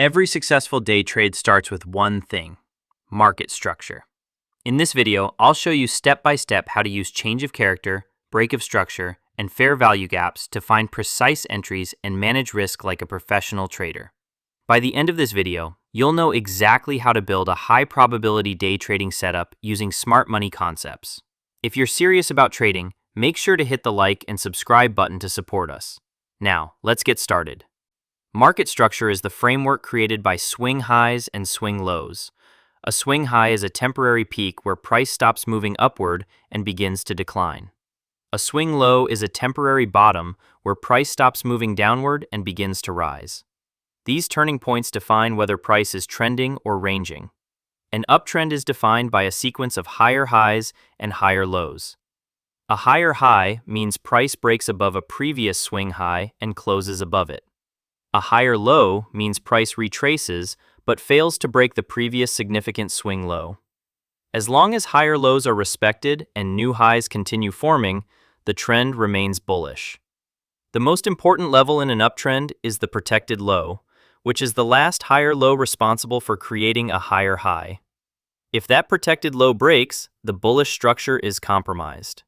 Every successful day trade starts with one thing: market structure. In this video, I'll show you step by step how to use change of character, break of structure, and fair value gaps to find precise entries and manage risk like a professional trader. By the end of this video, you'll know exactly how to build a high probability day trading setup using smart money concepts. If you're serious about trading, make sure to hit the like and subscribe button to support us. Now, let's get started. Market structure is the framework created by swing highs and swing lows. A swing high is a temporary peak where price stops moving upward and begins to decline. A swing low is a temporary bottom where price stops moving downward and begins to rise. These turning points define whether price is trending or ranging. An uptrend is defined by a sequence of higher highs and higher lows. A higher high means price breaks above a previous swing high and closes above it. A higher low means price retraces but fails to break the previous significant swing low. As long as higher lows are respected and new highs continue forming, the trend remains bullish. The most important level in an uptrend is the protected low, which is the last higher low responsible for creating a higher high. If that protected low breaks, the bullish structure is compromised.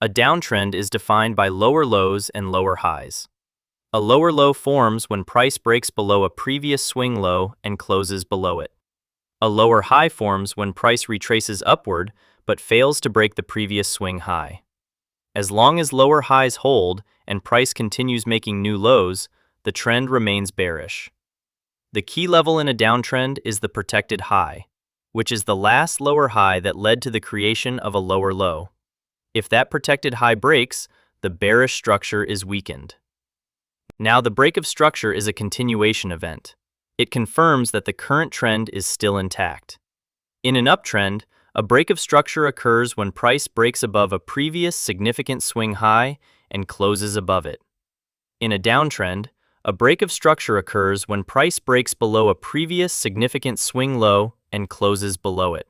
A downtrend is defined by lower lows and lower highs. A lower low forms when price breaks below a previous swing low and closes below it. A lower high forms when price retraces upward but fails to break the previous swing high. As long as lower highs hold and price continues making new lows, the trend remains bearish. The key level in a downtrend is the protected high, which is the last lower high that led to the creation of a lower low. If that protected high breaks, the bearish structure is weakened. Now, the break of structure is a continuation event. It confirms that the current trend is still intact. In an uptrend, a break of structure occurs when price breaks above a previous significant swing high and closes above it. In a downtrend, a break of structure occurs when price breaks below a previous significant swing low and closes below it.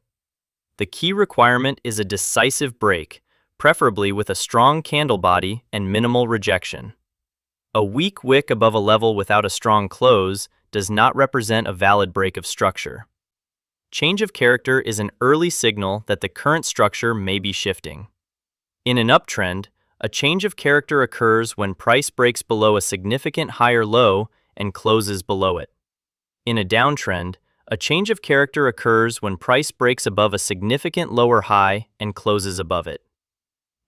The key requirement is a decisive break, preferably with a strong candle body and minimal rejection. A weak wick above a level without a strong close does not represent a valid break of structure. Change of character is an early signal that the current structure may be shifting. In an uptrend, a change of character occurs when price breaks below a significant higher low and closes below it. In a downtrend, a change of character occurs when price breaks above a significant lower high and closes above it.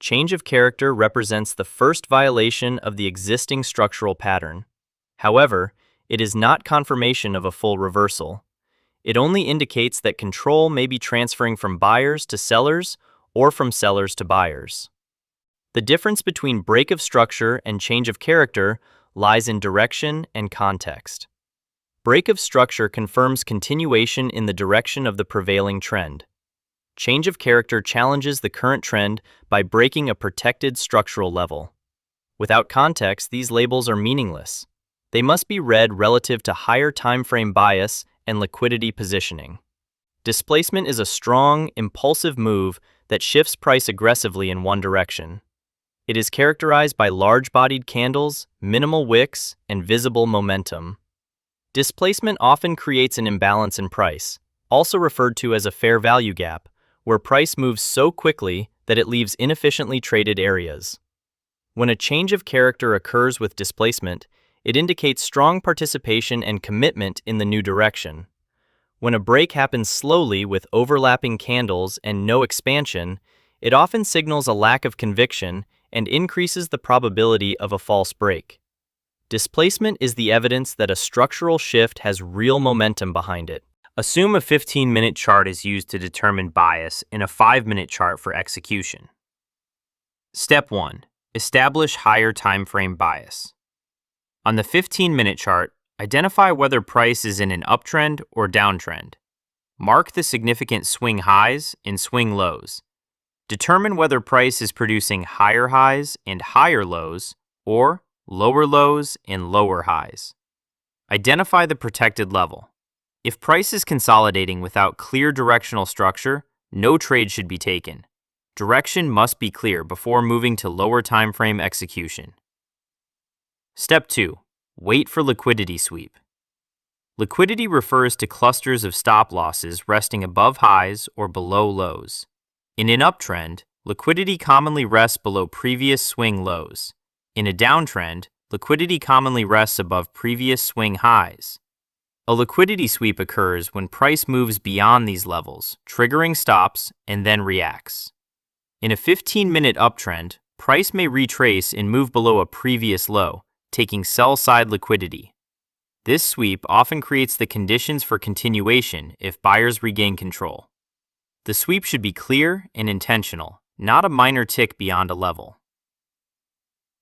Change of character represents the first violation of the existing structural pattern. However, it is not confirmation of a full reversal. It only indicates that control may be transferring from buyers to sellers or from sellers to buyers. The difference between break of structure and change of character lies in direction and context. Break of structure confirms continuation in the direction of the prevailing trend. Change of character challenges the current trend by breaking a protected structural level. Without context, these labels are meaningless. They must be read relative to higher timeframe bias and liquidity positioning. Displacement is a strong, impulsive move that shifts price aggressively in one direction. It is characterized by large-bodied candles, minimal wicks, and visible momentum. Displacement often creates an imbalance in price, also referred to as a fair value gap, where price moves so quickly that it leaves inefficiently traded areas. When a change of character occurs with displacement, it indicates strong participation and commitment in the new direction. When a break happens slowly with overlapping candles and no expansion, it often signals a lack of conviction and increases the probability of a false break. Displacement is the evidence that a structural shift has real momentum behind it. Assume a 15-minute chart is used to determine bias and a 5-minute chart for execution. Step 1. Establish higher time frame bias. On the 15-minute chart, identify whether price is in an uptrend or downtrend. Mark the significant swing highs and swing lows. Determine whether price is producing higher highs and higher lows or lower lows and lower highs. Identify the protected level. If price is consolidating without clear directional structure, no trade should be taken. Direction must be clear before moving to lower time frame execution. Step 2. Wait for liquidity sweep. Liquidity refers to clusters of stop losses resting above highs or below lows. In an uptrend, liquidity commonly rests below previous swing lows. In a downtrend, liquidity commonly rests above previous swing highs. A liquidity sweep occurs when price moves beyond these levels, triggering stops, and then reacts. In a 15-minute uptrend, price may retrace and move below a previous low, taking sell-side liquidity. This sweep often creates the conditions for continuation if buyers regain control. The sweep should be clear and intentional, not a minor tick beyond a level.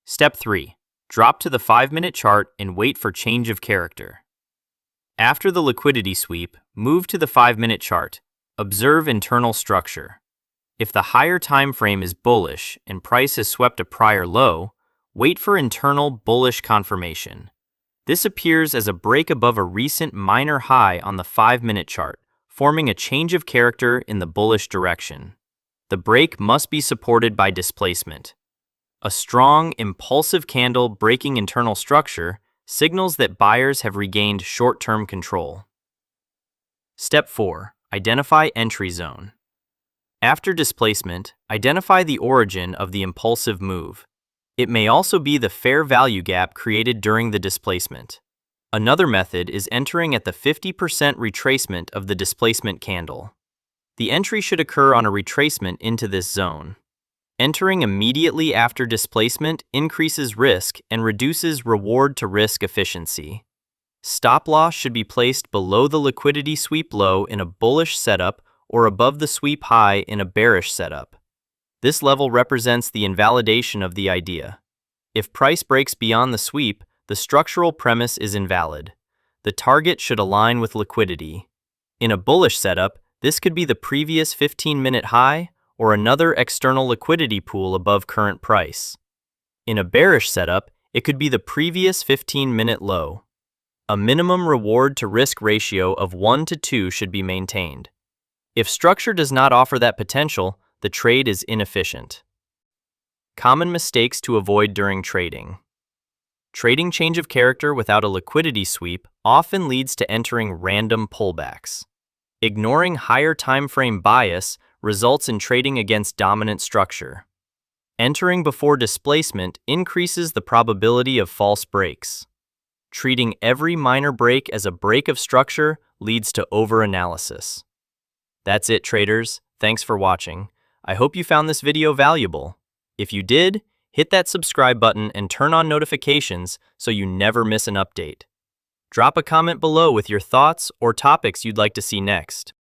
Step 3. Drop to the 5-minute chart and wait for change of character. After the liquidity sweep, move to the 5-minute chart. Observe internal structure. If the higher time frame is bullish and price has swept a prior low, wait for internal bullish confirmation. This appears as a break above a recent minor high on the 5-minute chart, forming a change of character in the bullish direction. The break must be supported by displacement. A strong, impulsive candle breaking internal structure signals that buyers have regained short-term control. Step 4. Identify entry zone. After displacement, identify the origin of the impulsive move. It may also be the fair value gap created during the displacement. Another method is entering at the 50% retracement of the displacement candle. The entry should occur on a retracement into this zone. Entering immediately after displacement increases risk and reduces reward to risk efficiency. Stop loss should be placed below the liquidity sweep low in a bullish setup or above the sweep high in a bearish setup. This level represents the invalidation of the idea. If price breaks beyond the sweep, the structural premise is invalid. The target should align with liquidity. In a bullish setup, this could be the previous 15-minute high or another external liquidity pool above current price. In a bearish setup, it could be the previous 15-minute low. A minimum reward to risk ratio of 1 to 2 should be maintained. If structure does not offer that potential, the trade is inefficient. Common mistakes to avoid during trading. Trading change of character without a liquidity sweep often leads to entering random pullbacks. Ignoring higher time frame bias results in trading against dominant structure. Entering before displacement increases the probability of false breaks. Treating every minor break as a break of structure leads to over-analysis. That's it, traders. Thanks for watching. I hope you found this video valuable. If you did, hit that subscribe button and turn on notifications so you never miss an update. Drop a comment below with your thoughts or topics you'd like to see next.